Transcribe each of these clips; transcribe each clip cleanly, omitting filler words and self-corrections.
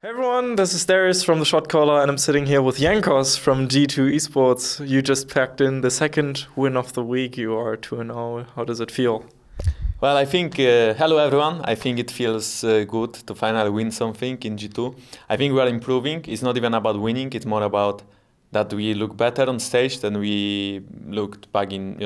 Hey everyone, this is Darius from the Shotcaller, and I'm sitting here with Jankos from G2 Esports. You just packed in the second win of the week. You are 2-0. How does it feel? Well, I think, hello everyone. I think it feels good to finally win something in G2. I think we are improving. It's not even about winning, it's more about that we look better on stage than we looked back in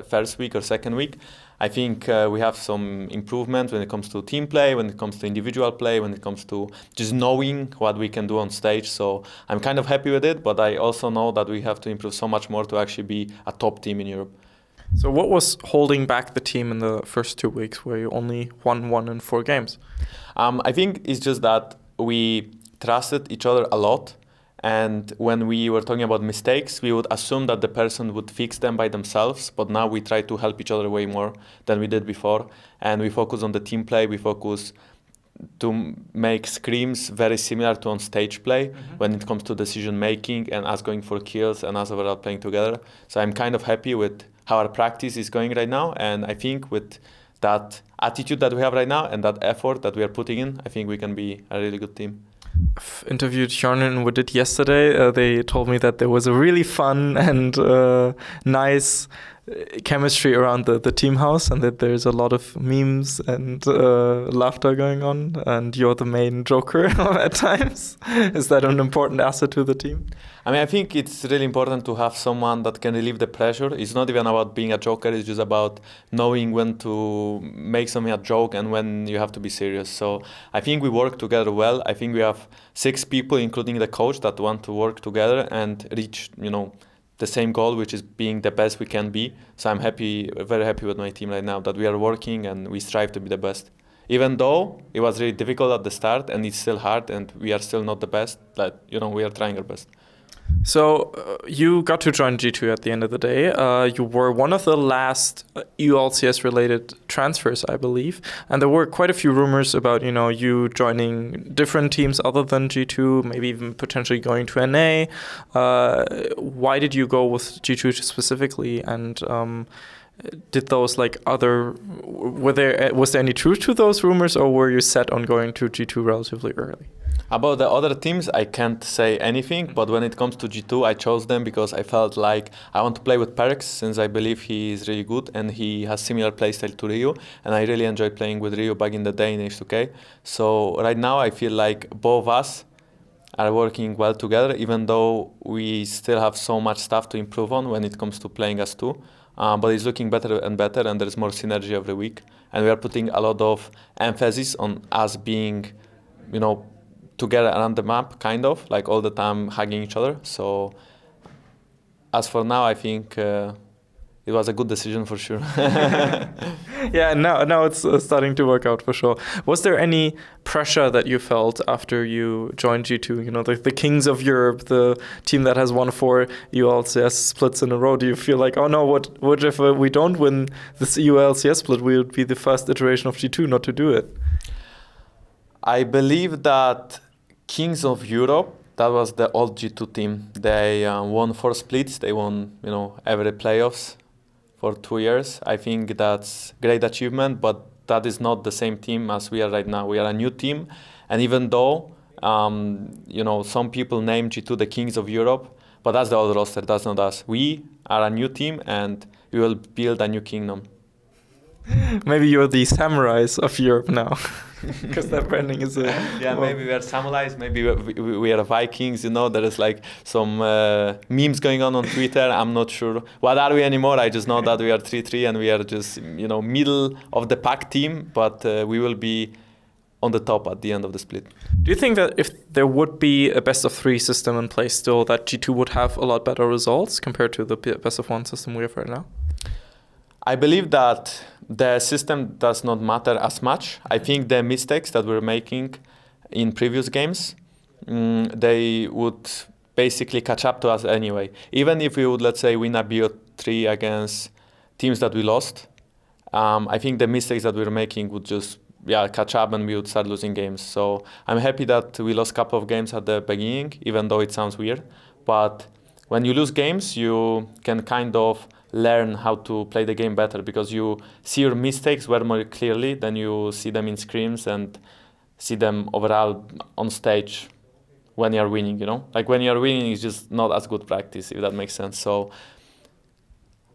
first week or second week. I think we have some improvement when it comes to team play, when it comes to individual play, when it comes to just knowing what we can do on stage. So I'm kind of happy with it, but I also know that we have to improve so much more to actually be a top team in Europe. So what was holding back the team in the first 2 weeks where you only won 1 in 4 games? I think it's just that we trusted each other a lot. And when we were talking about mistakes, we would assume that the person would fix them by themselves. But now we try to help each other way more than we did before. And we focus on the team play. We focus to make scrims very similar to on stage play when it comes to decision making and us going for kills and us overall playing together. So I'm kind of happy with how our practice is going right now. And I think with that attitude that we have right now and that effort that we are putting in, I think we can be a really good team. I've interviewed Hjorn and Woodit yesterday. They told me that there was a really fun and nice chemistry around the team house, and that there's a lot of memes and laughter going on, and you're the main joker at times. Is that an important asset to the team? I mean, I think it's really important to have someone that can relieve the pressure. It's not even about being a joker, it's just about knowing when to make something a joke and when you have to be serious. So I think we work together well. I think we have 6 people, including the coach, that want to work together and reach, the same goal, which is being the best we can be. So I'm happy, very happy with my team right now, that we are working and we strive to be the best. Even though it was really difficult at the start and it's still hard and we are still not the best, we are trying our best. So you got to join G2 at the end of the day. You were one of the last ULCS-related transfers, I believe. And there were quite a few rumors about, you joining different teams other than G2, maybe even potentially going to NA. Why did you go with G2 specifically? And did those was there any truth to those rumors, or were you set on going to G2 relatively early? About the other teams, I can't say anything, but when it comes to G2, I chose them because I felt like I want to play with Perks, since I believe he is really good and he has similar playstyle to Ryu, and I really enjoyed playing with Ryu back in the day in H2K. So right now I feel like both of us are working well together, even though we still have so much stuff to improve on when it comes to playing as two. But it's looking better and better, and there's more synergy every week. And we are putting a lot of emphasis on us being, together around the map, kind of, like all the time hugging each other. So as for now, I think it was a good decision for sure. Yeah, now it's starting to work out for sure. Was there any pressure that you felt after you joined G2? The kings of Europe, the team that has won 4 ULCS splits in a row. Do you feel like, oh no, what if we don't win this ULCS split? We would be the first iteration of G2 not to do it. I believe that Kings of Europe, that was the old G2 team. They won 4 splits. They won, every playoffs for 2 years. I think that's great achievement, but that is not the same team as we are right now. We are a new team, and even though, some people name G2 the Kings of Europe, but that's the old roster. That's not us. We are a new team, and we will build a new kingdom. Maybe you're the samurais of Europe now, because that branding is maybe we are samurais, maybe we are Vikings, there is like some memes going on Twitter. I'm not sure what are we anymore. I just know that we are 3-3 and we are just middle of the pack team, but we will be on the top at the end of the split. Do you think that if there would be a best of 3 system in place still, that G2 would have a lot better results compared to the best of 1 system we have right now? I believe that the system does not matter as much. I think the mistakes that we're making in previous games, they would basically catch up to us anyway. Even if we would, let's say, win a BO3 against teams that we lost, I think the mistakes that we're making would just catch up and we would start losing games. So I'm happy that we lost a couple of games at the beginning, even though it sounds weird. But when you lose games, you can kind of learn how to play the game better, because you see your mistakes way more clearly than you see them in scrims, and see them overall on stage when you're winning, Like when you're winning, it's just not as good practice, if that makes sense. So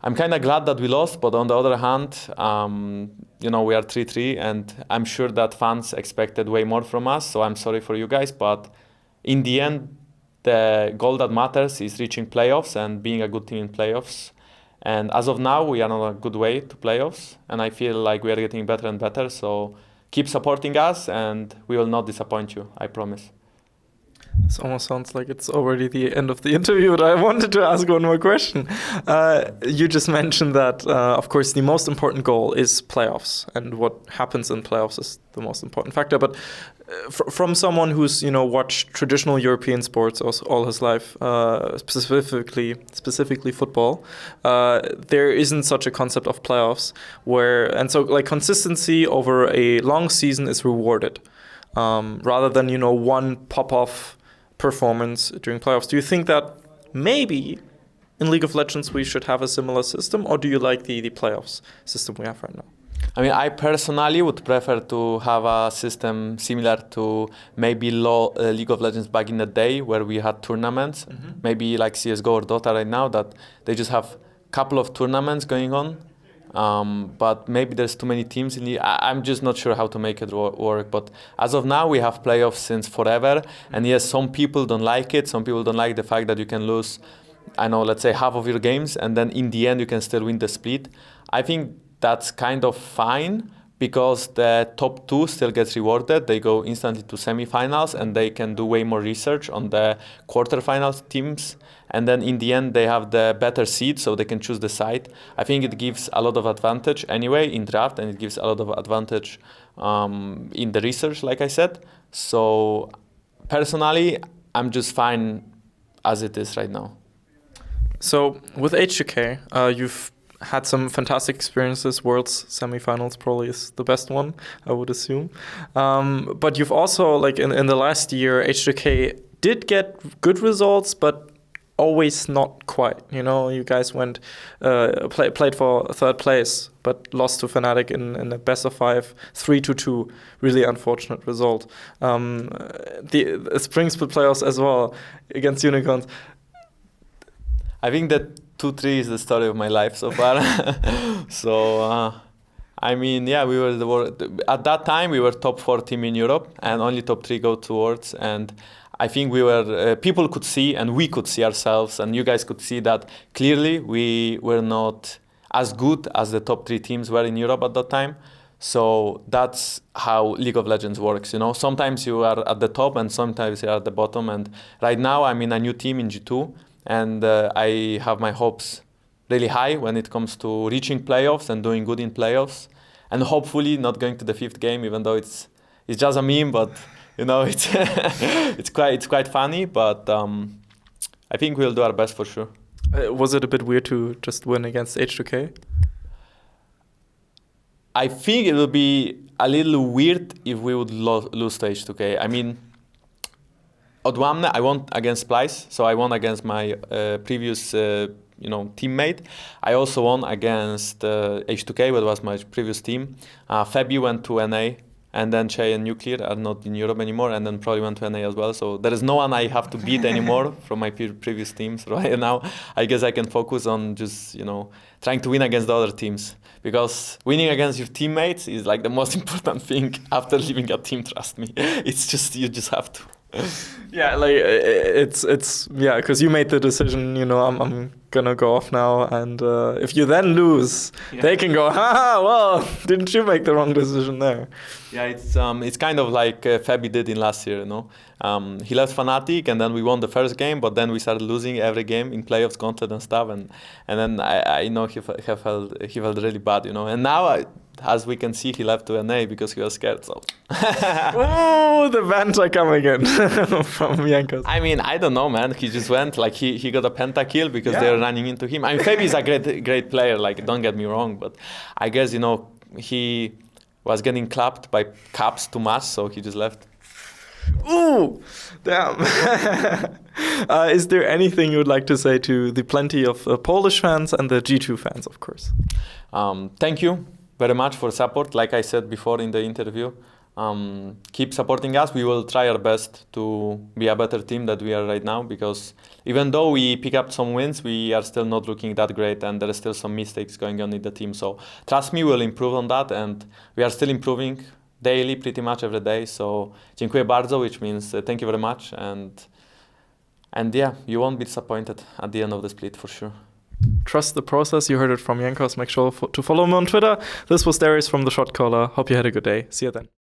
I'm kind of glad that we lost, but on the other hand, we are 3-3, and I'm sure that fans expected way more from us, so I'm sorry for you guys, but in the end, the goal that matters is reaching playoffs and being a good team in playoffs. And as of now, we are on a good way to playoffs, and I feel like we are getting better and better, so keep supporting us, and we will not disappoint you, I promise. This almost sounds like it's already the end of the interview, but I wanted to ask one more question. You just mentioned that, of course, the most important goal is playoffs, and what happens in playoffs is the most important factor. But from someone who's watched traditional European sports all his life, specifically football, there isn't such a concept of playoffs so like consistency over a long season is rewarded. Rather than one pop-off performance during playoffs. Do you think that maybe in League of Legends we should have a similar system, or do you like the playoffs system we have right now? I mean, I personally would prefer to have a system similar to maybe League of Legends back in the day, where we had tournaments, maybe like CSGO or Dota right now, that they just have a couple of tournaments going on. But maybe there's too many teams in the. I'm just not sure how to make it work. But as of now, we have playoffs since forever. And yes, some people don't like it. Some people don't like the fact that you can lose, let's say half of your games, and then in the end you can still win the split. I think that's kind of fine, because the top two still gets rewarded. They go instantly to semifinals, and they can do way more research on the quarterfinals teams. And then in the end, they have the better seed, so they can choose the side. I think it gives a lot of advantage anyway in draft, and it gives a lot of advantage in the research, like I said. So personally, I'm just fine as it is right now. So with H2K, you've had some fantastic experiences. Worlds semifinals probably is the best one, I would assume. But you've also, like in the last year, H2K did get good results, but always not quite. You guys went played for third place, but lost to Fnatic in a best of 5, 3-2. Really unfortunate result. The spring split playoffs as well against Unicorns. I think that 2-3 is the story of my life so far. So, we were at that time we were top 4 team in Europe, and only top 3 go towards. And I think we were people could see, and we could see ourselves, and you guys could see that clearly we were not as good as the top 3 teams were in Europe at that time. So that's how League of Legends works. Sometimes you are at the top, and sometimes you are at the bottom. And right now I'm in a new team in G2. And I have my hopes really high when it comes to reaching playoffs and doing good in playoffs, and hopefully not going to the 5th game, even though it's just a meme. But it's it's quite funny. But I think we'll do our best for sure. Was it a bit weird to just win against H2K? I think it will be a little weird if we would lose to H2K. I mean, Odwamne, I won against Splice, so I won against my previous teammate. I also won against H2K, what was my previous team. Febi went to NA, and then Che and Nuclear are not in Europe anymore, and then probably went to NA as well. So there is no one I have to beat anymore from my previous teams. Right now, I guess I can focus on just trying to win against the other teams, because winning against your teammates is like the most important thing after leaving a team. Trust me, it's just you just have to. Yeah, like it's because you made the decision. I'm gonna go off now, and if you then lose, they can go, well, didn't you make the wrong decision there? Yeah, it's kind of like Febi did in last year. He left Fnatic, and then we won the first game, but then we started losing every game in playoffs, gauntlet and stuff, and then I know he felt really bad, and now as we can see, he left to NA because he was scared. So. Oh, the banter coming in from Jankos. I mean, I don't know, man. He just went, like, he got a pentakill because they were running into him. I mean, Febi is a great player, like, don't get me wrong, but I guess, he was getting clapped by Caps too much, so he just left. Ooh, damn. Is there anything you would like to say to the plenty of Polish fans and the G2 fans, of course? Thank you very much for support. Like I said before in the interview, keep supporting us. We will try our best to be a better team than we are right now, because even though we pick up some wins, we are still not looking that great, and there are still some mistakes going on in the team. So trust me, we'll improve on that, and we are still improving daily, pretty much every day. So dziękuję bardzo, which means thank you very much, and yeah, you won't be disappointed at the end of the split for sure. Trust the process. You heard it from Jankos. Make sure to follow him on Twitter. This was Darius from the Shotcaller. Hope you had a good day. See you then.